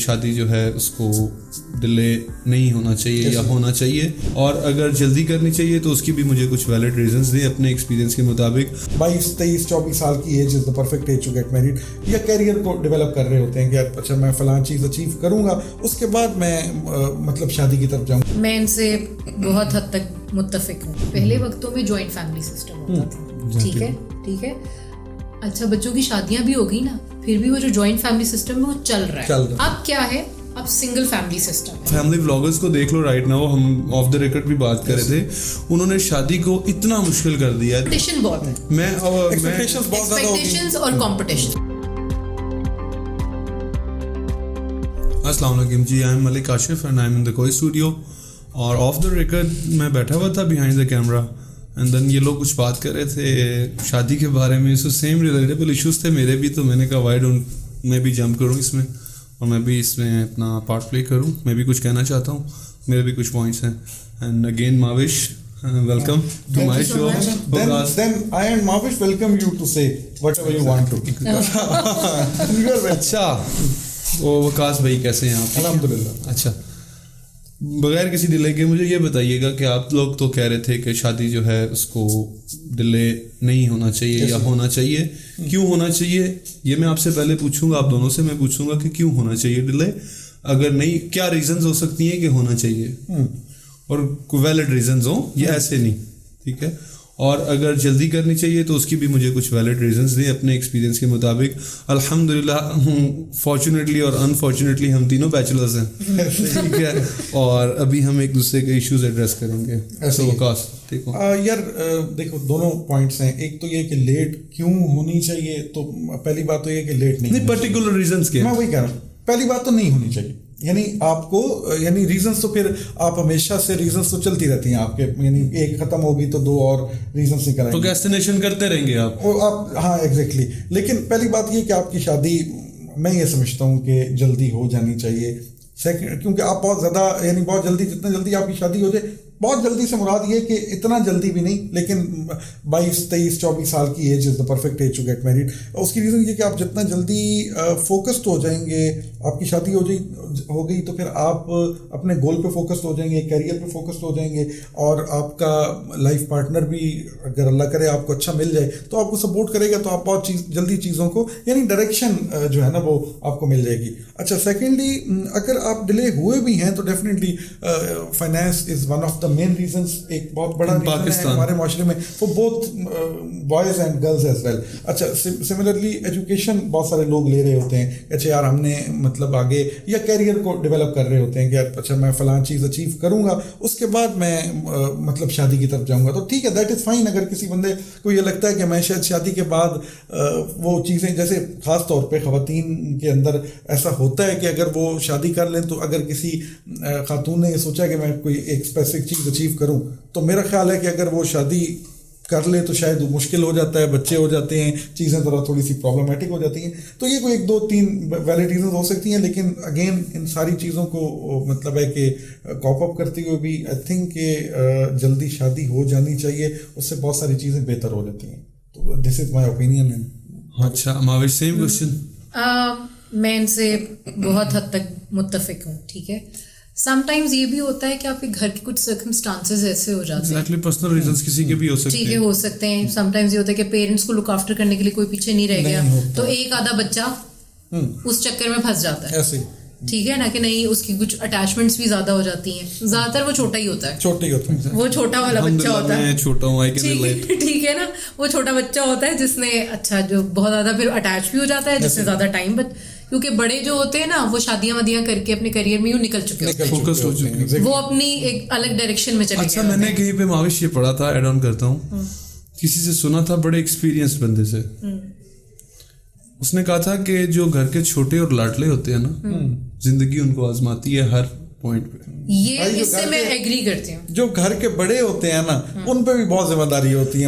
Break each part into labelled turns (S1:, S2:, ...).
S1: شادی جو ہے اس کو ڈیلے نہیں ہونا چاہیے یا ہونا چاہیے, اور اگر جلدی کرنی چاہیے تو اس کی بھی مجھے کچھ ویلڈ ریزنز دیں اپنے ایکسپیرینس کے مطابق.
S2: 22, 23, 24 سال کی age is the perfect age to get married, یا کیریئر کو ڈیولپ کر رہے ہوتے ہیں کہ اچھا میں فلاں چیز اچیو کروں گا, اس کے بعد میں مطلب شادی کی طرف جاؤں.
S3: میں ان سے بہت حد تک متفق ہوں. پہلے وقتوں میں جوائنٹ فیملی سسٹم ہوتا تھا, ٹھیک ہے. اچھا بچوں کی شادیاں بھی ہو گئی نا, پھر بھی وہ جو جوائنٹ فیملی سسٹم ہے وہ چل رہا ہے. اب کیا ہے, اب سنگل فیملی سسٹم ہے.
S1: فیملی ولاگرز کو دیکھ لو رائٹ ناؤ, ہم آف دا ریکارڈ بھی بات کر رہے تھے, انہوں نے شادی کو اتنا مشکل کر دیا ہے.
S3: کمپٹیشن بہت ہے, ایکسپیکٹیشنز اور کمپٹیشن.
S1: السلام علیکم جی, I am Malik Kashif and I am in the کوئی اسٹوڈیو. اور آف دا ریکارڈ میں بیٹھا ہوا تھا behind the camera, and then یہ لوگ کچھ بات کر رہے تھے شادی کے بارے میں. سو سیم ریلیٹیبل ایشوز تھے میرے بھی, تو میں نے کہا وائی ڈونٹ میں بھی جمپ کروں اس میں, اور میں بھی اس میں اپنا پارٹ پلے کروں. میں بھی کچھ کہنا چاہتا ہوں, میرے بھی کچھ پوائنٹس ہیں. And again ماوش, welcome to my show.
S2: Then I and Mavish welcome you to say whatever you want to.
S1: اچھا, وہ وقاص بھائی کیسے ہیں آپ؟
S2: الحمدللہ.
S1: اچھا, بغیر کسی ڈیلے کے مجھے یہ بتائیے گا کہ آپ لوگ تو کہہ رہے تھے کہ شادی جو ہے اس کو ڈیلے نہیں ہونا چاہیے یا ہونا چاہیے. کیوں ہونا چاہیے یہ میں آپ سے پہلے پوچھوں گا, آپ دونوں سے میں پوچھوں گا کہ کیوں ہونا چاہیے ڈیلے. اگر نہیں, کیا ریزنز ہو سکتی ہیں کہ ہونا چاہیے, اور ویلڈ ریزنز ہوں, یہ ایسے نہیں, ٹھیک ہے. اور اگر جلدی کرنی چاہیے تو اس کی بھی مجھے کچھ ویلڈ ریزنز دیں اپنے ایکسپیرینس کے مطابق. الحمدللہ فارچونیٹلی اور انفارچونیٹلی ہم تینوں بیچلرز ہیں, ٹھیک ہے, اور ابھی ہم ایک دوسرے کے ایشوز ایڈریس کریں گے.
S2: یار دیکھو دونوں پوائنٹس ہیں. ایک تو یہ کہ لیٹ کیوں ہونی چاہیے, تو پہلی بات تو یہ کہ لیٹ نہیں,
S1: پرٹیکولر ریزنز کے,
S2: میں وہی کہہ رہا ہوں. پہلی بات تو نہیں ہونی چاہیے, یعنی آپ کو یعنی ریزنس تو پھر آپ ہمیشہ سے ریزنس تو چلتی رہتی ہیں آپ کے, یعنی ایک ختم ہوگی تو دو اور ریزنس نکل آئیں گے,
S1: پروکریسٹینیشن کرتے رہیں گے آپ.
S2: ہاں ایگزیکٹلی. لیکن پہلی بات یہ کہ آپ کی شادی میں یہ سمجھتا ہوں کہ جلدی ہو جانی چاہیے. کیونکہ آپ بہت زیادہ یعنی بہت جلدی, جتنا جلدی آپ کی شادی ہو جائے, بہت جلدی سے مراد یہ کہ اتنا جلدی بھی نہیں, لیکن 22, 23, 24 سال کی age is the perfect age to get married. اس کی ریزن یہ کہ آپ جتنا جلدی فوکسڈ ہو جائیں گے, آپ کی شادی ہو گئی تو پھر آپ اپنے گول پہ فوکسڈ ہو جائیں گے, کیریئر پہ فوکسڈ ہو جائیں گے, اور آپ کا لائف پارٹنر بھی اگر اللہ کرے آپ کو اچھا مل جائے تو آپ کو سپورٹ کرے گا, تو آپ بہت جلدی چیزوں کو یعنی ڈائریکشن جو ہے نا وہ آپ کو مل جائے گی. اچھا سیکنڈلی, اگر آپ ڈیلے ہوئے بھی ہیں تو definitely finance is one of the main reasons, ایک بہت بڑا ریزن ہے ہمارے معاشرے میں for both boys and girls as well. اچھا سملرلی ایجوکیشن بہت سارے لوگ لے رہے ہوتے ہیں, اچھا یار ہم نے مطلب آگے, یا کیریئر کو ڈیولپ کر رہے ہوتے ہیں کہ اچھا میں فلاں چیز اچیو کروں گا, اس کے بعد میں مطلب شادی کی طرف جاؤں گا. تو ٹھیک ہے, دیٹ از فائن. اگر کسی بندے کو یہ لگتا ہے کہ میں شاید شادی کے بعد وہ چیزیں, جیسے خاص طور پہ خواتین کے اندر ایسا ہوتا ہے کہ اگر وہ شادی کر لیں تو اگر کسی خاتون نے یہ سوچا کہ میں کوئی ایک اسپیسیفک چیز اچیو کروں, تو میرا خیال ہے کہ اگر وہ شادی کر لے تو شاید مشکل ہو جاتا ہے, بچے ہو جاتے ہیں, چیزیں ذرا تھوڑی سی پرابلمٹک ہو جاتی ہیں. تو یہ کوئی 1 2 3 ویلڈ ریزنز ہو سکتی ہیں, لیکن اگین ان ساری چیزوں کو مطلب ہے کہ کاپ اپ کرتے ہوئے بھی آئی تھنک کہ جلدی شادی ہو جانی چاہیے, اس سے بہت ساری چیزیں بہتر ہو جاتی ہیں. تو دس از مائی اوپینین.
S1: اچھا ماوش, سیم کوشچن.
S3: میں ان سے بہت حد تک متفق ہوں, ٹھیک ہے. سم ٹائمز یہ بھی ہوتا ہے کہ آپ کے گھر کے کچھ سرکمسٹانسز ایسے ہو جاتے ہیں,
S1: پرسنل ریزنز کسی کے بھی ہو سکتے ہیں,
S3: ٹھیک ہے, ہو سکتے ہیں. سم ٹائمز یہ ہوتا ہے کہ پیرنٹس کو لک آفٹر کرنے کے لیے کوئی پیچھے نہیں رہ گیا, تو ایک آدھا بچہ اس چکر میں پھنس جاتا ہے, ٹھیک ہے نا, کہ نہیں اس کی کچھ اٹیچمنٹس بھی زیادہ ہو جاتی ہیں. زیادہ تر وہ چھوٹا ہی ہوتا ہے, وہ چھوٹا والا بچہ ہوتا ہے, ٹھیک ہے نا, وہ چھوٹا بچہ ہوتا ہے جس نے اچھا جو بہت زیادہ پھر اٹیچ بھی ہو جاتا ہے, جس نے زیادہ ٹائم کیونکہ بڑے جو ہوتے ہیں نا وہ شادیاں ودیاں کر کے اپنے کریئر میں یوں نکل چکے ہوتے ہیں,
S1: فوکس ہو چکے ہیں,
S3: وہ اپنی ایک الگ ڈائریکشن میں چلے گئے.
S1: اچھا میں نے کہیں پہ ماوش یہ پڑھا تھا, ایڈ آن کرتا ہوں, کسی سے سنا تھا, بڑے ایکسپیرینس بندے سے, اس نے کہا تھا کہ جو گھر کے چھوٹے اور لاڈلے ہوتے ہیں نا, زندگی ان کو آزماتی ہے ہر پوائنٹ پہ.
S3: یہ اس سے میں ایگری کرتی ہوں.
S2: جو گھر کے بڑے ہوتے ہیں نا ان پہ بھی بہت ذمہ داری ہوتی ہے.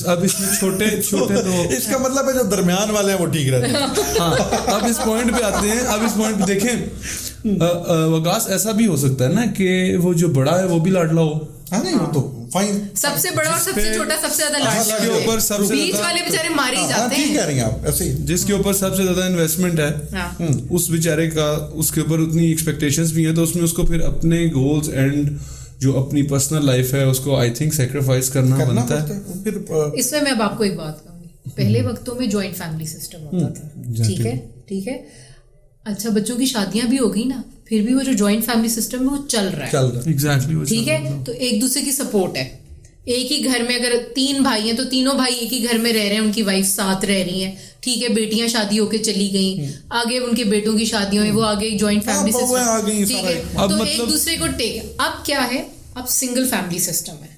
S1: اب اس میں چھوٹے تو
S2: اس کا مطلب ہے جو درمیان والے ہیں وہ ٹھیک رہتے ہیں.
S1: ہاں اب اس پوائنٹ پہ آتے ہیں. اب اس پوائنٹ پہ دیکھیں وقاص, ایسا بھی ہو سکتا ہے نا کہ وہ جو بڑا ہے وہ بھی لاڈلا ہو.
S2: ہاں نہیں, وہ تو فائن,
S3: سب سے بڑا اور سب سے چھوٹا سب سے زیادہ لاڈ, بیچ والے بیچارے مارے ہی جاتے ہیں.
S2: ٹھیک کہہ رہی ہیں آپ, ایسے
S1: جس کے اوپر سب سے زیادہ انویسٹمنٹ ہے اس بیچارے کا, اس کے اوپر اتنی ایکسپیکٹیشنز بھی ہیں, تو اس میں اس کو پھر اپنے گولز اینڈ جو اپنی پرسنل لائف ہے اس کو آئی تھنک سیکریفائز کرنا بنتا ہے.
S3: اس میں اب آپ کو ایک بات کہوں گی, پہلے وقتوں میں جوائنٹ فیملی سسٹم ہوتا تھا, ٹھیک ہے, اچھا بچوں کی شادیاں بھی ہو گئی نا, پھر بھی وہ جو جوائنٹ فیملی سسٹم ہے وہ چل رہا ہے,
S1: ایگزیکٹلی,
S3: ٹھیک ہے. تو ایک دوسرے کی سپورٹ ہے, ایک ہی گھر میں اگر 3 بھائی ہیں تو تینوں بھائی ایک ہی گھر میں رہ رہے ہیں, ان کی وائف ساتھ رہ رہی ہیں, ٹھیک ہے, بیٹیاں شادی ہو کے چلی گئیں, آگے ان کے بیٹوں کی شادی ہوئی, وہ آگے جوائنٹ فیملی سسٹم, ٹھیک ہے, تو ایک دوسرے کو اب کیا ہے, اب سنگل فیملی سسٹم ہے.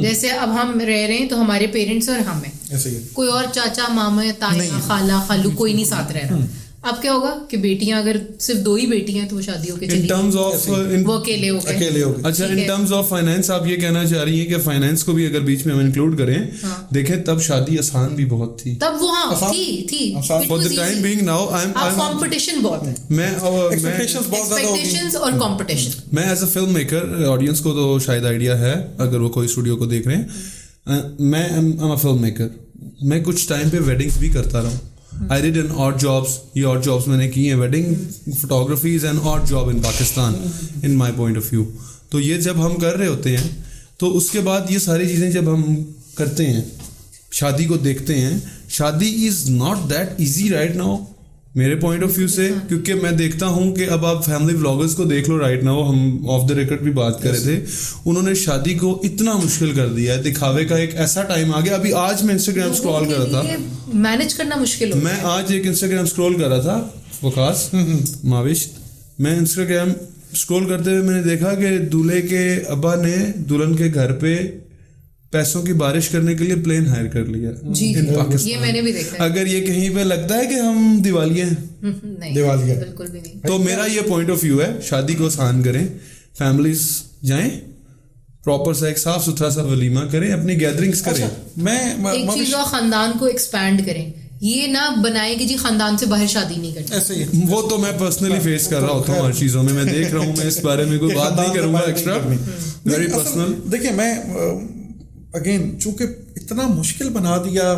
S3: جیسے اب ہم رہ رہے ہیں تو ہمارے پیرنٹس اور ہم ہیں, کوئی اور چاچا ماما تایا خالہ خالو کوئی نہیں ساتھ رہ رہا. اب کیا ہوگا کہ بیٹیاں اگر صرف 2 ہی بیٹی ہیں تو وہ شادی ہو کے چلی گئی, وہ اکیلے ہو گئے.
S1: اچھا, ان ٹرمز آف فائنینس آپ یہ کہنا چاہ رہی ہیں کہ فائنینس کو بھی اگر بیچ میں ہم انکلوڈ کریں, دیکھیں تب شادی آسان بھی بہت تھی,
S3: تب وہ تھی
S1: for the time being now
S3: competition بہت ہے, ایکسپیکٹیشنز اور کمپٹیشن.
S1: میں as a film maker, audience کو تو شاید آئیڈیا ہے اگر وہ کوئی اسٹوڈیو کو دیکھ رہے ہیں, میں ایم اے فلم میکر, میں کچھ ٹائم پہ ویڈنگس بھی کرتا رہا ہوں. I did an odd jobs, یہ odd jobs میں نے کی ہیں. wedding photography is an odd job in Pakistan in my point of view. تو یہ جب ہم کر رہے ہوتے ہیں تو اس کے بعد یہ ساری چیزیں جب ہم کرتے ہیں, شادی کو دیکھتے ہیں, شادی is not that easy right now میرے پوائنٹ آف ویو سے, کیونکہ میں دیکھتا ہوں کہ اب آپ فیملی ولاگرز کو دیکھ لو رائٹ ناؤ, ہم آف دا ریکارڈ بھی بات کر رہے تھے, انہوں نے شادی کو اتنا مشکل کر دیا ہے, دکھاوے کا ایک ایسا ٹائم آ گیا. ابھی آج میں انسٹاگرام اسکرول کر رہا تھا,
S3: مینج کرنا مشکل ہو,
S1: میں آج ایک انسٹاگرام اسکرول کر رہا تھا, وقاص ماوش, میں انسٹاگرام اسکرول کرتے ہوئے میں نے دیکھا کہ دولہے کے ابا نے دلہن کے گھر پہ پیسوں کی بارش کرنے کے لیے پلین ہائر کر لیا.
S3: یہ میں نے بھی دیکھا.
S1: اگر یہ کہیں پہ لگتا ہے کہ ہم دیوالیے ہیں,
S2: دیوالیہ
S3: بالکل بھی نہیں.
S1: تو میرا یہ پوائنٹ آف ویو ہے, شادی کو آسان کریں, فیملیز جائیں, پراپر سا ایک صاف ستھرا سا ولیمہ کریں, اپنی گیدرنگز کریں.
S2: میں
S3: ایک چیز اور خاندان کو ایکسپینڈ کریں, یہ نہ بنائے کہ جی خاندان سے باہر شادی نہیں کرنی.
S2: ایسے ہی
S1: وہ تو میں پرسنلی فیس کر رہا ہوتا ہوں ہر چیزوں میں دیکھ رہا ہوں, میں اس بارے میں کوئی بات نہیں کروں گا ایکسٹرا, ویری پرسنل.
S2: دیکھیں میں اگین چونکہ اتنا مشکل بنا دیا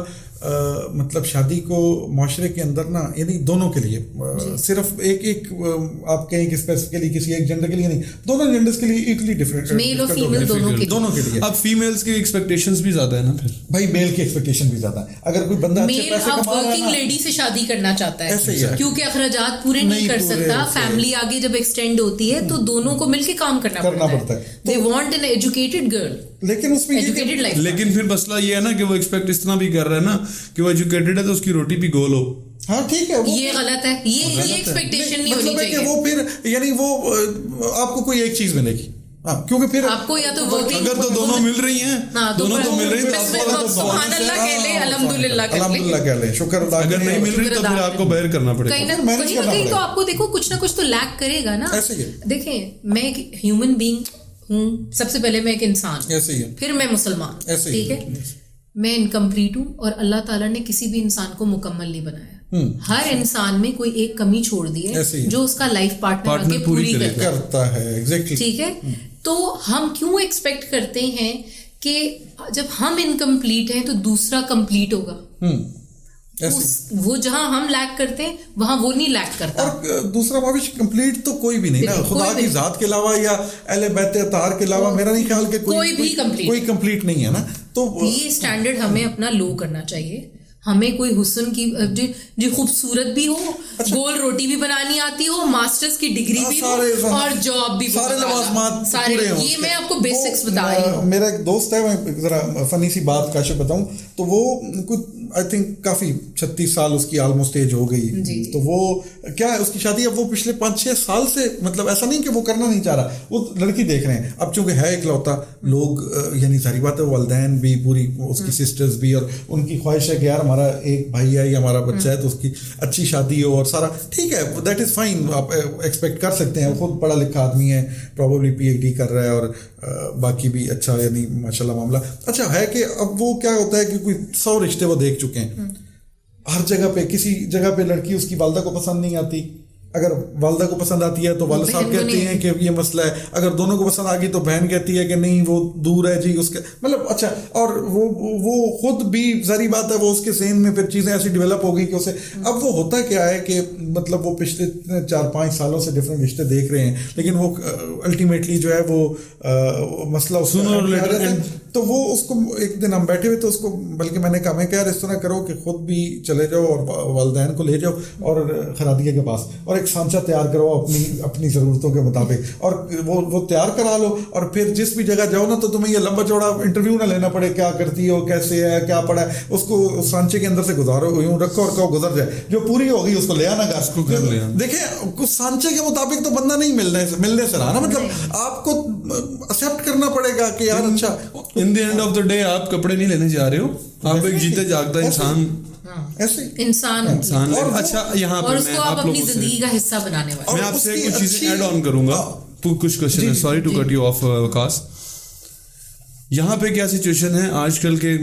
S2: مطلب شادی کو معاشرے کے اندر نا, یعنی دونوں کے لیے, صرف ایک آپ کہیں کہ اسپیسیفکلی کسی ایک جینڈر کے لیے نہیں, دونوں جینڈرز کے لیے ایکولی ڈفرینٹ,
S3: میل اور فیمیل
S2: دونوں کے لیے.
S1: اب فیمیلز کی ایکسپیکٹیشنز بھی زیادہ ہے نا, پھر
S2: بھائی میل کی ایکسپیکٹیشن بھی زیادہ ہے. اگر کوئی بندہ اچھے پیسے کما رہا ہے,
S3: ورکنگ لیڈی سے شادی کرنا چاہتا ہے کیونکہ اخراجات پورے نہیں کر سکتا, فیملی آگے جب ایکسٹینڈ ہوتی ہے تو دونوں کو مل کے کام کرنا پڑتا ہے. They want an educated girl,
S2: لیکن اس میں
S1: لیکن پھر مسئلہ یہ ہے نا کہ وہ ایکسپیکٹ اس طرح بھی کر رہا ہے نا کہ وہ ایجوکیٹڈ ہے تو اس کی روٹی بھی گول ہو.
S2: ہاں ٹھیک ہے,
S3: یہ غلط ہے, یہ ایکسپیکٹیشن نہیں ہونی چاہیے.
S2: کہ وہ پھر یعنی وہ آپ کو کوئی ایک چیز ملے گی, کیونکہ پھر
S3: آپ کو یا تو
S1: اگر تو دونوں مل رہی ہیں, دونوں تو مل رہی ہیں,
S3: سبحان اللہ کہہ لیں, الحمدللہ
S2: کہہ لیں, شکر اللہ.
S1: اگر نہیں مل رہی تو پھر آپ کو بیئر کرنا پڑے گا,
S3: کہیں تو آپ کو دیکھو کچھ نہ کچھ تو لیک کرے گا نا. دیکھیں میں ایک ہیومن بینگ ہوں, سب سے پہلے میں ایک انسان, پھر میں مسلمان, ٹھیک ہے, میں انکمپلیٹ ہوں, اور اللہ تعالیٰ نے کسی بھی انسان کو مکمل نہیں بنایا. ہر انسان میں کوئی ایک کمی چھوڑ دی ہے جو اس کا لائف پارٹنر کے پوری
S2: کرتا ہے. ٹھیک
S3: ہے, تو ہم کیوں ایکسپیکٹ کرتے ہیں کہ جب ہم انکمپلیٹ ہیں تو دوسرا کمپلیٹ ہوگا. وہ جہاں ہم لیک کرتے ہیں وہاں وہ نہیں لیک کرتا.
S2: اور دوسرا معاوش کمپلیٹ تو کوئی بھی نہیں نا, خدا کی ذات کے علاوہ یا اہل بیت اطہار کے علاوہ میرا نہیں خیال کہ کوئی کمپلیٹ نہیں ہے نا. تو
S3: یہ اسٹینڈرڈ ہمیں اپنا لو کرنا چاہیے. ہمیں کوئی حسن کی جو خوبصورت بھی ہو, گول روٹی بھی بنانی آتی ہو, ماسٹرز کی ڈگری بھی ہو, اور جاب بھی,
S2: سارے لوازمات
S3: سارے, یہ میں آپ کو بیسکس بتا رہی ہوں.
S2: میرا ایک دوست ہے, میں ذرا فنی سی بات کاشف بتاؤں تو وہ کچھ آئی تھنک کافی 36 سال اس کی آلموسٹ ایج ہو گئی. تو وہ کیا ہے, اس کی شادی اب وہ پچھلے 5-6 سال سے, مطلب ایسا نہیں کہ وہ کرنا نہیں چاہ رہا, وہ لڑکی دیکھ رہے ہیں. اب چونکہ ہے اکلوتا, لوگ یعنی ظاہری بات ہے والدین بھی, پوری اس کی سسٹرز بھی, اور ان کی خواہش ہے کہ یار ہمارا ایک بھائی ہے یا ہمارا بچہ ہے تو اس کی اچھی شادی ہو اور سارا ٹھیک ہے, دیٹ از فائن, آپ ایکسپیکٹ کر سکتے ہیں. خود پڑھا لکھا آدمی ہے, پروبیبلی PhD کر رہا ہے, اور باقی بھی اچھا, یعنی ماشاء اللہ معاملہ اچھا ہے. کہ اب وہ کیا ہوتا ہے کہ کوئی 100 رشتے وہ دیکھ چکے ہیں, ہر جگہ پہ کسی جگہ پہ لڑکی اس کی والدہ کو پسند نہیں آتی, اگر والدہ کو پسند آتی ہے تو والد صاحب کہتے ہیں کہ یہ مسئلہ ہے, اگر دونوں کو پسند آ گئی تو بہن کہتی ہے کہ نہیں وہ دور ہے جی اس کے مطلب اچھا, اور وہ خود بھی ظاہری بات ہے وہ اس کے ذہن میں پھر چیزیں ایسی ڈیولپ ہو گئی کہ اسے اب وہ ہوتا کیا ہے کہ مطلب وہ پچھلے 4-5 سالوں سے ڈفرینٹ رشتے دیکھ رہے ہیں, لیکن وہ الٹیمیٹلی جو ہے وہ مسئلہ تو وہ اس کو ایک دن ہم بیٹھے ہوئے تو اس کو بلکہ میں نے کہا میں کہ یار اس طرح کرو کہ خود بھی چلے جاؤ اور والدین کو لے جاؤ اور خرادیہ کے پاس اور ایک سانچہ تیار کرو اپنی ضرورتوں کے مطابق, اور وہ تیار کرا لو, اور پھر جس بھی جگہ جاؤ نا تو تمہیں یہ لمبا چوڑا انٹرویو نہ لینا پڑے, کیا کرتی ہو, کیسے ہے, کیا پڑھا ہے, اس کو سانچے کے اندر سے گزارو, یوں رکھو اور کہو گزر جائے, جو پوری ہوگی اس کو لے آنا گھر. دیکھیں کچھ سانچے کے مطابق تو بندہ نہیں ملنے سے رہا نا, مطلب آپ کو ایکسپٹ کرنا پڑے گا کہ یار اچھا
S1: in the end of the day آپ کپڑے نہیں لینے جا رہے ہو, آپ ایک جیتے جاگتا انسان
S3: انسان
S1: اچھا یہاں پر
S3: میں آپ اپنی زندگی کا حصہ بنانے والے,
S1: میں آپ سے کچھ چیزیں ایڈ آن کروں گا, کچھ کوشچن ہے, sorry to cut you off Waqas. یہاں پہ کیا سچویشن ہے آج کل کے,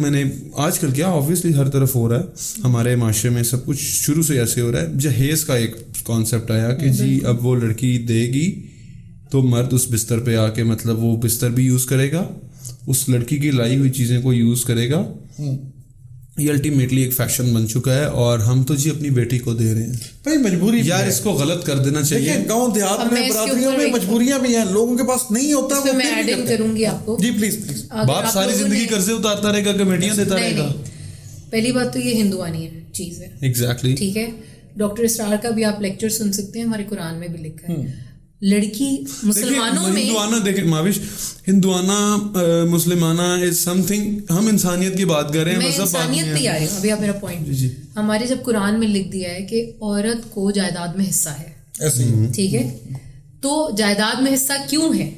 S1: آج کل کیا آبویسلی ہر طرف ہو رہا ہے ہمارے معاشرے میں, سب کچھ شروع سے ایسے ہو رہا ہے. جہیز کا ایک کانسیپٹ آیا کہ جی اب وہ لڑکی دے گی تو مرد اس بستر پہ آ کے مطلب وہ بستر بھی یوز کرے گا, اس لڑکی کی لائی ہوئی چیزیں کو یوز کرے گا. یہ الٹیمیٹلی ایک فیشن بن چکا ہے, اور ہم تو جی اپنی بیٹی کو دے رہے ہیں
S2: بھائی مجبوری
S1: یار, اس کو غلط کر دینا چاہیے.
S2: گاؤں دیہات میں برادریوں میں مجبوریاں بھی ہیں, لوگوں کے پاس نہیں ہوتا.
S3: میں ایڈنگ کروں گی آپ کو,
S2: جی پلیز.
S1: باپ ساری زندگی قرضے اتارتا رہے گا, کمیٹیاں دیتا رہے گا.
S3: پہلی بات تو یہ ہندوانی چیز ہے,
S1: ایگزیکٹلی
S3: ٹھیک ہے. ڈاکٹر اسرار کا بھی آپ لیکچر سن سکتے ہیں, ہمارے قرآن میں بھی لکھا ہے. لڑکی مسلمانوں میں
S1: ہندوانہ, دیکھیں ماوش, ہندوانہ مسلمانہ از سم تھنگ, ہم انسانیت کی بات کر رہے ہیں,
S3: میں انسانیت پہ آ رہی ہوں. ابھی آپ میرا پوائنٹ, ہمارے جب قرآن میں لکھ دیا ہے کہ عورت کو جائیداد میں حصہ ہے, ٹھیک ہے, تو جائیداد میں حصہ کیوں ہے,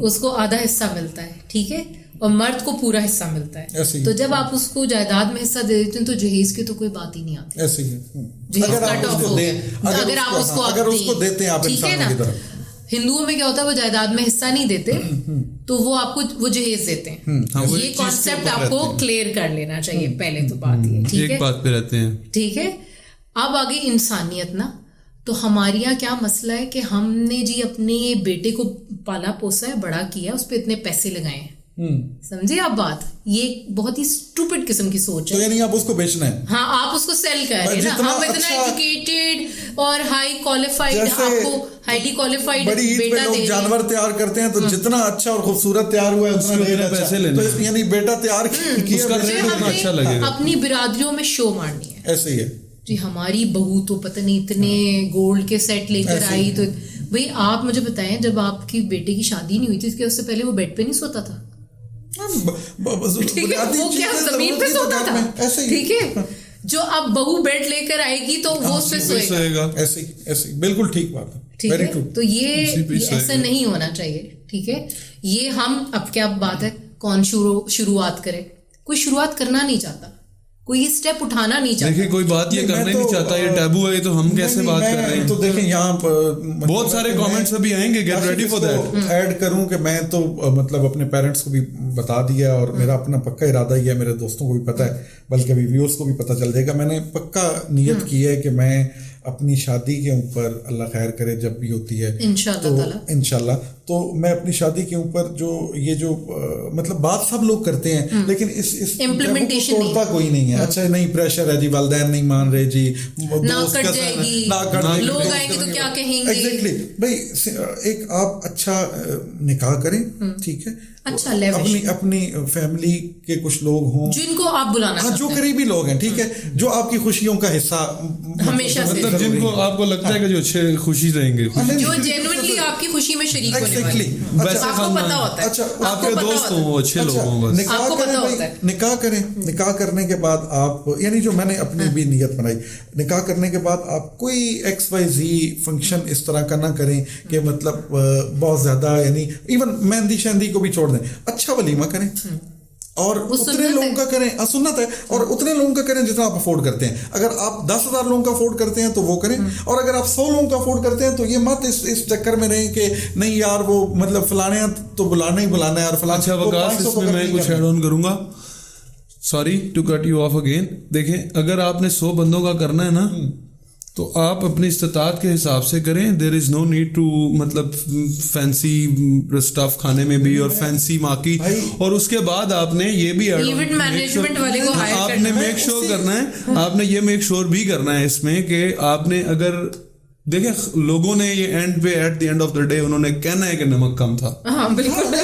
S3: اس کو آدھا حصہ ملتا ہے, ٹھیک ہے, اور مرد کو پورا حصہ ملتا ہے. تو جب آپ اس کو جائیداد میں حصہ دے دیتے ہیں تو جہیز کی تو کوئی بات ہی نہیں آتی. اگر آپ اس کو دیتے ہیں, ٹھیک ہے نا. ہندوؤں میں کیا ہوتا ہے, وہ جائیداد میں حصہ نہیں دیتے تو وہ آپ کو وہ جہیز دیتے ہیں. یہ کانسیپٹ آپ کو کلیئر کر لینا چاہیے پہلے تو بات یہ, ٹھیک ہے,
S1: بات پہ رہتے ہیں,
S3: ٹھیک ہے. اب آگے انسانیت نا, تو ہمارے یہاں کیا مسئلہ ہے کہ ہم نے جی اپنے بیٹے کو پالا پوسا ہے, بڑا کیا, اس پہ اتنے پیسے لگائے ہیں, سمجھے آپ بات. یہ بہت ہی اسٹوپڈ قسم کی سوچ ہے.
S2: یعنی آپ اس کو بیچنا ہے,
S3: ہاں آپ اس کو سیل کر رہے ہیں نا. ہم اتنا ایجوکیٹڈ اور ہائی کوالیفائڈ, آپ کو ہائیلی کوالیفائڈ بیٹا دے,
S2: جانور تیار کرتے ہیں تو جتنا اچھا اور خوبصورت تیار ہوا ہے اتنا پیسے لینے, یعنی بیٹا تیار
S1: اچھا لگے گا.
S3: اپنی برادریوں میں شو مارنی ہے,
S2: ایسے ہی ہے
S3: جی. ہماری بہو تو پتہ نہیں اتنے گولڈ کے سیٹ لے کر آئی, تو بھائی آپ مجھے بتائیں جب آپ کی بیٹے کی شادی نہیں ہوئی تھی کہ اس سے پہلے وہ بیڈ پہ نہیں سوتا تھا, وہ کیا زمین پہ سوتا تھا, ٹھیک ہے. جو اب بہو بیڈ لے کر آئے گی تو وہ اس پہ سوئے گا,
S2: ایسے بالکل ٹھیک بات ہے,
S3: ٹھیک ہے. تو یہ ایسا نہیں ہونا چاہیے, ٹھیک ہے. یہ ہم اب کیا بات ہے, کون شروعات کرے, کوئی شروعات کرنا نہیں چاہتا, کوئی اسٹیپ اٹھانا نہیں چاہتا.
S1: دیکھیں کوئی بات یہ کرنا نہیں چاہتا, یہ ٹیبو ہے, تو ہم کیسے بات کر رہے ہیں.
S2: تو دیکھیں یہاں
S1: بہت سارے کامنٹس ابھی آئیں گے, get ready for that.
S2: Add کروں کہ میں تو مطلب اپنے پیرنٹس کو بھی بتا دیا, اور میرا اپنا پکا ارادہ ہی ہے, میرے دوستوں کو بھی پتہ ہے, بلکہ ابھی ویورز کو بھی پتہ چل جائے گا. میں نے پکا نیت کی ہے کہ میں اپنی شادی کے اوپر, اللہ خیر کرے جب بھی ہوتی ہے انشاءاللہ, تو میں اپنی شادی کے اوپر جو یہ جو مطلب بات سب لوگ کرتے ہیں, لیکن اس
S3: امپلیمنٹیشن
S2: توڑتا کوئی نہیں ہے. اچھا نہیں پریشر ہے جی, والدین نہیں مان رہے جی,
S3: لوگ آئیں گے تو کیا کہیں گے.
S2: ایگزیکٹلی بھائی, ایک آپ اچھا نکاح کریں, ٹھیک ہے,
S3: اچھا
S2: اپنی فیملی کے کچھ لوگ ہوں
S3: جن کو آپ بلانا,
S2: ہاں جو قریبی لوگ ہیں, ٹھیک ہے, جو آپ کی خوشیوں کا حصہ
S3: ہمیشہ سے,
S1: مطلب جن کو آپ کو لگتا ہے کہ جو اچھے خوشی رہیں گے,
S3: جو جینوئنلی آپ کی خوشی میں شریک ہونے والے, آپ کو پتا ہوتا ہے,
S1: آپ کے دوست ہوں وہ اچھے لوگ ہوں, بس
S3: آپ کو پتا ہوتا ہے.
S2: نکاح کریں, نکاح کرنے کے بعد آپ, یعنی جو میں نے اپنی بھی نیت بنائی, نکاح کرنے کے بعد آپ کوئی XYZ فنکشن اس طرح کا نہ کریں کہ مطلب بہت زیادہ, یعنی ایون مہندی شہندی کو بھی چھوڑ دیں, اچھا ولیمہ کریں, اور اتنے لوگوں کا کریں, سنت ہے, اور اتنے لوگوں کا کریں جتنا آپ افورڈ کرتے ہیں. اگر آپ 10,000 لوگوں کا افورڈ کرتے ہیں تو وہ کریں, اور اگر آپ 100 لوگوں کا افورڈ کرتے ہیں تو یہ مت اس چکر میں رہیں کہ نہیں یار وہ مطلب فلانے تو بلانا ہی بلانا ہے, اور فلاں.
S1: اچھا وقاص, اس میں کچھ ایڈ آن کروں گا, sorry to cut you off again. دیکھیں اگر آپ نے 100 بندوں کا کرنا ہے نا, تو آپ اپنی استطاعت کے حساب سے کریں. دیر از نو نیڈ ٹو مطلب فینسی اسٹف کھانے میں بھی اور فینسی ماکی, اور اس کے بعد آپ نے یہ بھی
S3: ایونٹ مینجمنٹ والے کو ہائر
S1: آپ نے میک شور کرنا ہے, آپ نے یہ میک شور بھی کرنا ہے اس میں کہ آپ نے اگر دیکھیں لوگوں نے یہ اینڈ پہ at the end of the day انہوں نے کہنا ہے کہ نمک کم تھا.
S3: ہاں بالکل,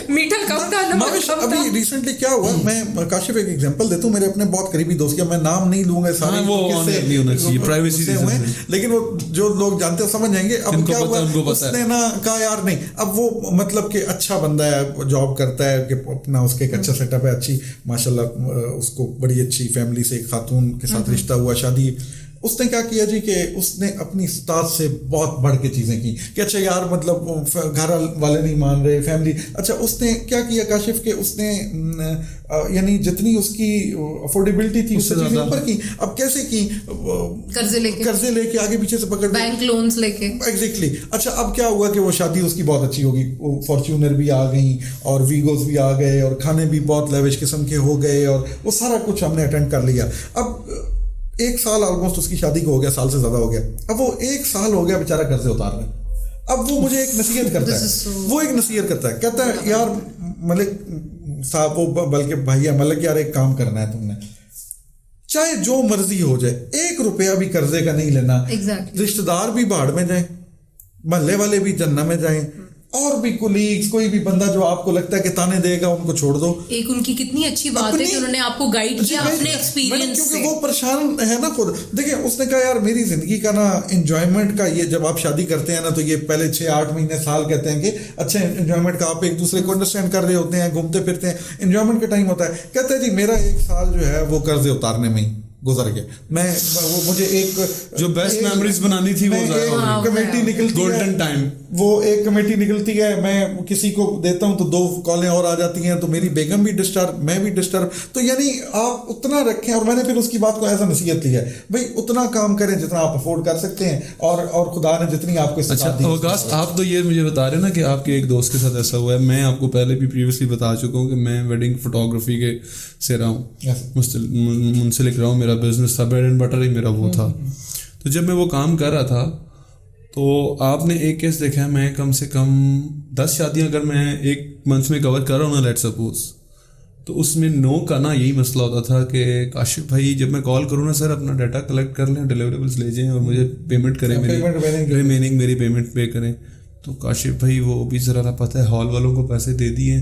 S3: میٹھا کم تھا, نمک کم تھا.
S2: ابھی ریسنٹلی کیا ہوا, میں کاشف ایک ایگزامپل دیتا ہوں, میرے اپنے بہت قریبی دوست کا, میں نام نہیں لوں گا سارے,
S1: وہ نہیں ہونا چاہیے پرائیویسی سے,
S2: لیکن وہ جو لوگ جانتے ہیں سمجھ جائیں گے. اب کیا ہوا, اس نے نا کہا یار نہیں, اب وہ مطلب کہ اچھا بندہ ہے, جاب کرتا ہے, کہ اپنا اس کے ایک اچھا سیٹ اپ ہے, اچھی ماشاءاللہ اس کو بڑی اچھی فیملی سے ایک خاتون کے ساتھ رشتہ ہوا, شادی. اس نے کیا کیا جی کہ اس نے اپنی استطاعت سے بہت بڑھ کے چیزیں کی کہ اچھا یار مطلب گھر والے نہیں مان رہے, فیملی. اچھا اس نے کیا کیا کاشف کہ اس نے یعنی جتنی اس کی افورڈیبلٹی تھی اس سے چیزیں اوپر کی. اب کیسے کی, قرضے لے کے آگے پیچھے سے پکڑ,
S3: بینک لونز لے کے.
S2: ایگزیکٹلی. اچھا اب کیا ہوا کہ وہ شادی اس کی بہت اچھی ہوگی, وہ فارچونر بھی آ گئیں اور ویگوز بھی آ گئے اور کھانے بھی بہت لیوش قسم کے ہو گئے, اور وہ سارا کچھ ہم نے اٹینڈ کر لیا. اب 1 سال آلموسٹ اس کی شادی کو ہو گیا, سال سے زیادہ ہو گیا. اب وہ 1 سال ہو گیا بیچارہ قرضے اتار رہا ہے. اب وہ مجھے ایک نصیحت کرتا ہے, وہ ایک نصیحت کرتا ہے, کہتا ہے یار ملک صاحب, وہ بلکہ بھائی ملک یار ایک کام کرنا ہے تم نے, چاہے جو مرضی ہو جائے, 1 روپیہ بھی قرضے کا نہیں لینا. رشتہ دار بھی بھاڑ میں جائیں, محلے والے بھی جنہ میں جائیں, اور بھی کولیگز, کوئی بھی بندہ جو آپ کو لگتا ہے کہ تانے دے گا ان کو چھوڑ دو.
S3: ایک ان کی کتنی اچھی بات ہے کہ انہوں نے آپ کو گائیڈ کیا اپنے ایکسپیرینس سے,
S2: کیونکہ وہ پریشان ہے نا خود. دیکھیں اس نے کہا یار میری زندگی کا نا انجوائمنٹ کا, یہ جب آپ شادی کرتے ہیں نا تو یہ پہلے 6-8 مہینے سال کہتے ہیں کہ اچھا انجوائمنٹ کا, آپ ایک دوسرے کو انڈرسٹینڈ کر رہے ہوتے ہیں, گھومتے پھرتے ہیں, انجوائمنٹ کا ٹائم ہوتا ہے. کہتے ہیں جی میرا 1 سال جو ہے وہ قرضے اتارنے میں ہی گزر گیا. میں وہ مجھے ایک
S1: جو بیسٹ میموریز بنانی تھی وہ
S2: کمیٹی نکلتی
S1: گولڈن ٹائم,
S2: وہ ایک کمیٹی نکلتی ہے, میں کسی کو دیتا ہوں تو 2 کالیں اور آ جاتی ہیں, تو میری بیگم بھی ڈسٹرب, میں بھی ڈسٹرب. تو یعنی آپ اتنا رکھیں, اور میں نے پھر اس کی بات کو ایسا نصیحت کی ہے بھائی اتنا کام کریں جتنا آپ افورڈ کر سکتے ہیں, اور خدا نے جتنی آپ کو
S1: استطاعت دی. وقاص آپ تو یہ مجھے بتا رہے ہیں نا کہ آپ کے ایک دوست کے ساتھ ایسا ہوا ہے. میں آپ کو پہلے بھی پریویسلی بتا چکا ہوں کہ میں ویڈنگ فوٹوگرافی کے سے رہا ہوں, منسلک رہا ہوں, میرا بزنس تھا, بریڈ اینڈ بٹر ہی میرا وہ تھا. تو جب میں وہ کام کر رہا تھا تو آپ نے ایک کیس دیکھا ہے, میں کم سے کم 10 شادیاں اگر میں ایک منتھ میں کور کر رہا ہوں نا لیٹ سپوز, تو اس میں 9 کا نا یہی مسئلہ ہوتا تھا کہ کاشف بھائی جب میں کال کروں نا سر اپنا ڈیٹا کلیکٹ کر لیں, ڈیلیوریبلس لے جائیں اور مجھے پیمنٹ کریں, میری ریمیننگ میری پیمنٹ پے کریں. تو کاشف بھائی وہ بھی ذرا پتہ ہے ہال والوں کو پیسے دے دیے,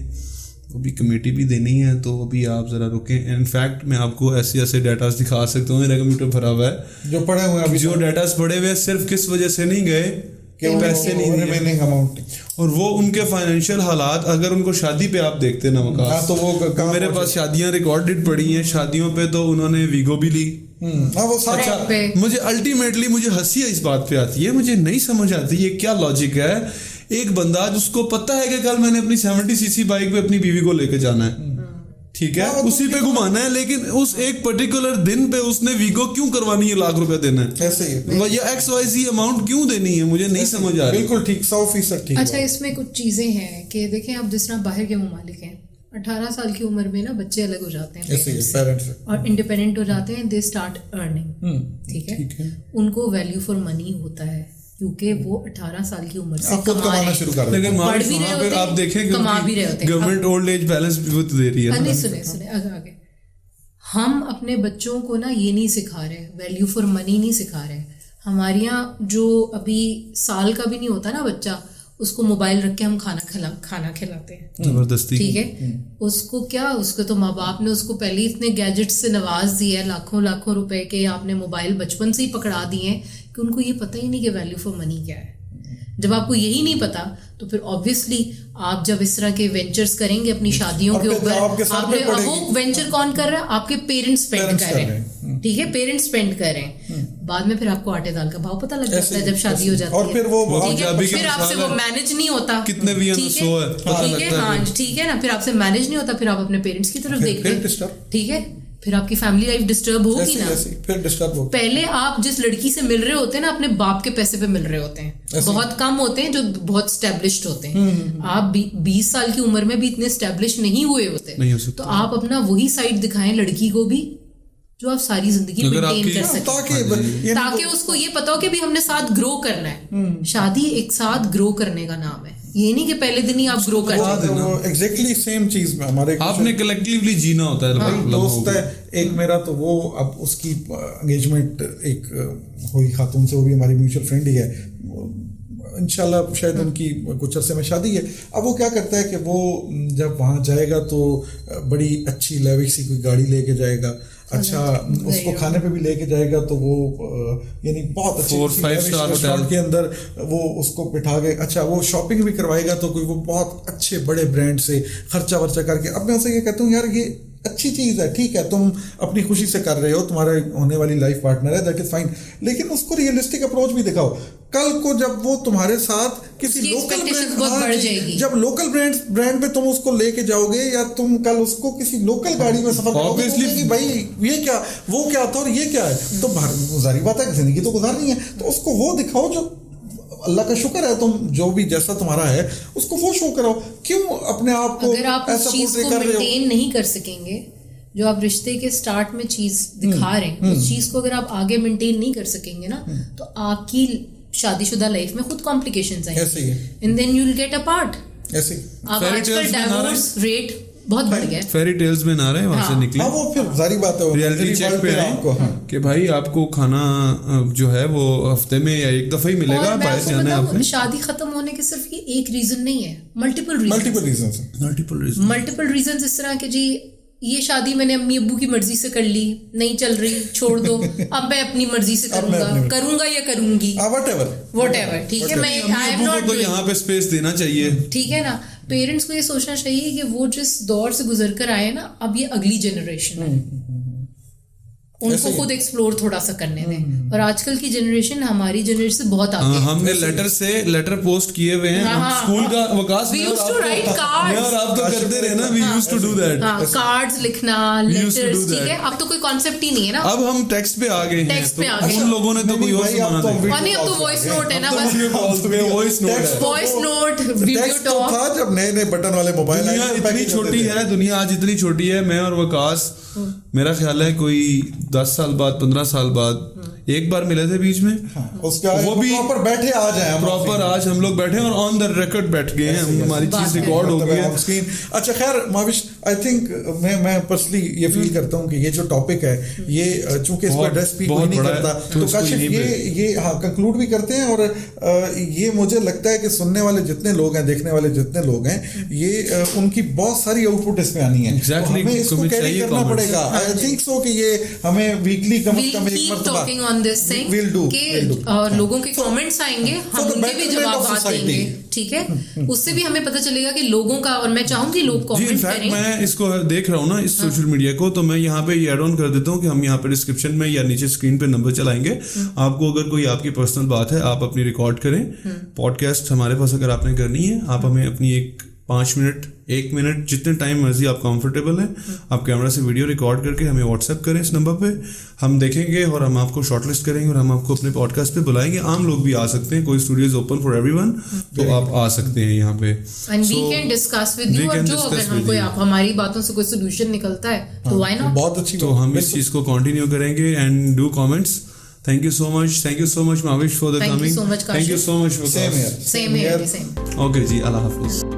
S1: وہ بھی کمیٹی بھی دینی ہے, تو ابھی آپ ذرا رکیں. انفیکٹ میں آپ کو ایسے ڈیٹاز دکھا سکتا ہوں, میرا کمپیوٹر بھرا ہوا ہے
S2: جو پڑے ہوئے ہیں,
S1: جو ڈیٹاز پڑے ہوئے صرف کس وجہ سے نہیں گئے کہ پیسے نہیں ریمیننگ اماؤنٹ, اور وہ ان کے فائنینشیل حالات اگر ان کو شادی پہ آپ دیکھتے نا وقاص, تو وہ میرے پاس شادیاں ریکارڈڈ پڑی ہیں, شادیوں پہ تو انہوں نے ویگو بھی لی. اچھا مجھے الٹیمیٹلی مجھے ہنسی اس بات پہ آتی ہے, مجھے نہیں سمجھ آتی یہ کیا لاجک ہے. ایک بندہ جس کو پتا ہے کہ کل میں نے اپنی 70cc بائک پہ اپنی بیوی کو لے کے جانا ہے, ٹھیک ہے, اسی پہ گھمانا ہے, لیکن اس ایک پرٹیکولر دن پہ اس نے ویگو کیوں کروانی ہے, $1,00,000 دینا ہے, ایسے ہی یا XYZ اماؤنٹ کیوں دینی ہے, مجھے نہیں سمجھ آ رہی.
S2: بالکل ٹھیک, 100% ٹھیک.
S3: اچھا اس میں کچھ چیزیں ہیں کہ دیکھیں آپ جس طرح باہر کے ممالک ہیں, 18 سال کی عمر میں نا بچے الگ ہو جاتے ہیں اور انڈیپینڈنٹ ہو جاتے ہیں, دے اسٹارٹ ارننگ, ٹھیک ہے, ان کو ویلیو فار منی ہوتا ہے کیونکہ وہ 18 سال کی عمر سے
S2: کمانا شروع کر رہے
S1: ہیں. آپ دیکھیں
S3: کما بھی رہے ہوتے ہیں,
S1: گورنمنٹ اولڈ ایج بیلنس بھی دے رہی ہے.
S3: نہیں سنیں آگے, ہم اپنے بچوں کو نا یہ نہیں سکھا رہے, ویلیو فار منی نہیں سکھا رہے. ہمارے یہاں جو ابھی سال کا بھی نہیں ہوتا نا بچہ, اس کو موبائل رکھ کے ہم کھانا کھلاتے ہیں زبردستی, ٹھیک ہے, اس کو کیا, اس کو تو ماں باپ نے اس کو پہلے اتنے گیجٹ سے نواز دیا ہے, لاکھوں روپے کے آپ نے موبائل بچپن سے ہی پکڑا دیے ہیں کہ ان کو یہ پتہ ہی نہیں کہ ویلیو فار منی کیا ہے. جب آپ کو یہی نہیں پتا تو پھر آبویسلی آپ جب اس طرح کے وینچرز کریں گے اپنی شادیوں کے اوپر, آپ نے وہ وینچر کون کر رہا ہے, آپ کے پیرنٹس اسپینڈ کر رہے ہیں, ٹھیک ہے, پیرنٹس اسپینڈ کر رہے ہیں. بعد میں پھر آپ کو آٹے دال کا بھاؤ پتہ لگ جاتا ہے جب شادی ہو جاتی ہے, پھر آپ سے وہ مینج نہیں ہوتا,
S1: کتنے بھی
S3: ٹھیک ہے, ہاں ٹھیک ہے نا, پھر آپ سے مینج نہیں ہوتا, پھر آپ اپنے پیرنٹس کی طرف دیکھتے ہیں, ٹھیک ہے, پھر آپ کی فیملی لائف ڈسٹرب ہوگی نا. پہلے آپ جس لڑکی سے مل رہے ہوتے ہیں نا اپنے باپ کے پیسے پہ مل رہے ہوتے ہیں, بہت کم ہوتے ہیں جو بہت اسٹیبلشڈ ہوتے ہیں. آپ 20 سال کی عمر میں بھی اتنے اسٹیبلش نہیں ہوئے ہوتے, تو آپ اپنا وہی سائڈ دکھائیں لڑکی کو بھی جو آپ ساری زندگی مینٹین کر سکیں, تاکہ اس کو یہ پتا ہو کہ بھی ہم نے ساتھ گرو کرنا ہے. شادی ایک ساتھ گرو کرنے کا نام ہے, یہ نہیں کہ پہلے دن ہی آپ گرو کر رہے ہیں.
S2: ایگزیکٹلی سیم چیز میں ہمارے
S1: آپ نے کلیکٹیولی جینا ہوتا ہے.
S2: دوست ہے ایک میرا, تو وہ اب اس کی انگیجمنٹ ایک ہوئی خاتون سے, وہ بھی ہماری میوچل فرینڈ ہی ہے, انشاءاللہ شاید ان کی کچھ عرصے میں شادی ہے. اب وہ کیا کرتا ہے کہ وہ جب وہاں جائے گا تو بڑی اچھی لیوش سی کوئی گاڑی لے کے جائے گا, اچھا اس کو کھانے پہ بھی لے کے جائے گا, تو وہ یعنی بہت اچھی ریسٹورینٹ کے اندر وہ اس کو بٹھا کے, اچھا وہ شاپنگ بھی کروائے گا تو کوئی وہ بہت اچھے بڑے برانڈ سے خرچہ ورچہ کر کے. اب میں اسے یہ کہتا ہوں یار یہ اچھی چیز ہے, ٹھیک ہے تم اپنی خوشی سے کر رہے ہو, تمہارے ہونے والی لائف پارٹنر ہے, دیٹ از فائن, لیکن اس کو ریئلسٹک اپروچ بھی دکھاؤ. کل کو جب وہ تمہارے ساتھ کسی لوکل برانڈ, جب لوکل برانڈ پہ تم اس کو لے کے جاؤ گے, یا تم کل اس کو کسی لوکل گاڑی میں سفر کرو گے کہ بھائی یہ کیا وہ کیا تھا اور یہ کیا ہے, تو ظاہری بات ہے زندگی تو گزارنی ہے, تو اس کو وہ دکھاؤ جو اللہ کا شکر ہے, تم جو بھی جیسا تمہارا ہے اس کو وہ شو کراؤ. کیوں اپنے آپ کو
S3: اگر آپ اس چیز کو مینٹین نہیں کر سکیں گے, جو آپ رشتے کے سٹارٹ میں چیز دکھا رہے ہیں, اس چیز کو اگر آپ آگے مینٹین نہیں کر سکیں گے نا, تو آپ کی شادی شدہ لائف میں خود کمپلیکیشنز آئیں گے, and then you will get apart. اب آج کل ڈیورس ریٹ بہت بڑھ گیا ہے.
S1: فیری ٹیلز میں نہ رہے وہاں سے نکلے,
S2: وہ پھر ظاہری بات ہے
S1: ریئلٹی چیک پہ آئیں کہ بھائی آپ کو کھانا جو ہے وہ ہفتے میں یا ایک دفعہ ہی ملے گا. باہر جانا ہے آپ نے,
S3: شادی ختم ہونے کے صرف یہ ایک ریزن نہیں ہے, ملٹیپل ریزنز. اس طرح کہ جی یہ شادی میں نے امی ابو کی مرضی سے کر لی, نہیں چل رہی, چھوڑ دو, اب میں اپنی مرضی سے کروں گا یا کروں گی, واٹ ایور, ٹھیک ہے, میں
S1: یہاں پہ اسپیس دینا چاہیے,
S3: ٹھیک ہے نا. پیرنٹس کو یہ سوچنا چاہیے کہ وہ جس دور سے گزر کر آئے نا, اب یہ اگلی جنریشن ہے, ان کو خود ایکسپلور تھوڑا سا کرنے دیں. اور آج کل کی جنریشن ہماری جنریشن سے بہت آگے ہے.
S1: ہم نے لیٹر پوسٹ کیے ہوئے ہیں اسکول کا, وکاس میں اور آپ تو کرتے رہے نا, we used to do that,
S3: cards لکھنا, لیٹرز, ٹھیک ہے, اب تو کوئی کانسیپٹ ہی نہیں ہے نا,
S1: اب ہم ٹیکسٹ پہ آ گئے ہیں. ان لوگوں نے تو کوئی اور سنانا
S3: نہیں, اب تو وائس نوٹ ہے نا, بس وائس نوٹ, ویڈیو ٹاک
S2: تھا جب نئے نئے بٹن والے موبائل آئے.
S1: اتنی چھوٹی ہے دنیا آج, اتنی چھوٹی ہے. میں اور وکاس میرا خیال ہے کوئی 10 سال بعد 15 سال بعد ایک بار ملے تھے بیچ میں,
S2: وہ بھی پراپر بیٹھے آج ہیں,
S1: پراپر آج ہم لوگ بیٹھے اور آن دا ریکارڈ بیٹھ گئے ہیں, ہماری چیز ریکارڈ ہو گئی ہے.
S2: اچھا خیر ماوش, آئی تھنک میں پرسنلی یہ فیل کرتا ہوں کہ یہ جو ٹاپک ہے یہ چونکہ اس کو ایڈریس بھی کوئی نہیں کرتا, تو کاشف یہ ہاں کنکلوڈ بھی کرتے ہیں. اور یہ مجھے لگتا ہے کہ سننے والے جتنے لوگ ہیں, دیکھنے والے جتنے لوگ ہیں, یہ ان کی بہت ساری آؤٹ پٹ اس میں آنی ہے, ہمیں اس کو کیری کرنا پڑے گا. آئی تھنک سو کہ یہ ہمیں ویکلی کم از کم ایک مرتبہ
S3: اور لوگوں کے کامنٹس آئیں گے, ہم ان کے بھی جوابات دیں گے, ٹھیک ہے, اس سے بھی ہمیں پتہ چلے گا کہ لوگوں کا, اور میں چاہوں گی لوگ کامنٹ کریں.
S1: میں اس کو دیکھ رہا ہوں نا اس سوشل میڈیا کو, تو میں یہاں پہ یہ ایڈ آن کر دیتا ہوں کہ ہم یہاں پہ ڈسکرپشن میں یا نیچے اسکرین پہ نمبر چلائیں گے. آپ کو اگر کوئی آپ کی پرسنل بات ہے, آپ اپنی ریکارڈ کریں, پوڈ کاسٹ ہمارے پاس اگر آپ نے کرنی ہے, آپ ہمیں اپنی 5 منٹ 1 منٹ جتنے ٹائم مرضی آپ کمفرٹیبل ہیں, آپ کیمرہ سے ویڈیو ریکارڈ کر کے ہمیں واٹس ایپ کریں اس نمبر پہ, ہم دیکھیں گے اور ہم آپ کو شارٹ لسٹ کریں گے اور ہم آپ کو اپنے پوڈ کاسٹ پہ بلائیں گے. عام لوگ بھی آ سکتے ہیں, کوئی studio is open for everyone, تو آپ آ سکتے ہیں یہاں پہ,
S3: and we can discuss with you, اور جو اگر ہم کوئی ہماری باتوں سے کوئی سولوشن نکلتا ہے تو وائی ناٹ,
S2: بہت اچھی,
S1: تو ہم اس چیز کو کنٹینیو کریں گے. And do comments. Thank you so much. Thank you so much, Mavish, for the coming.
S3: Thank you so much, Kashif.
S1: Thank you so much,
S3: Same here.
S1: Okay ji, Allah Hafiz.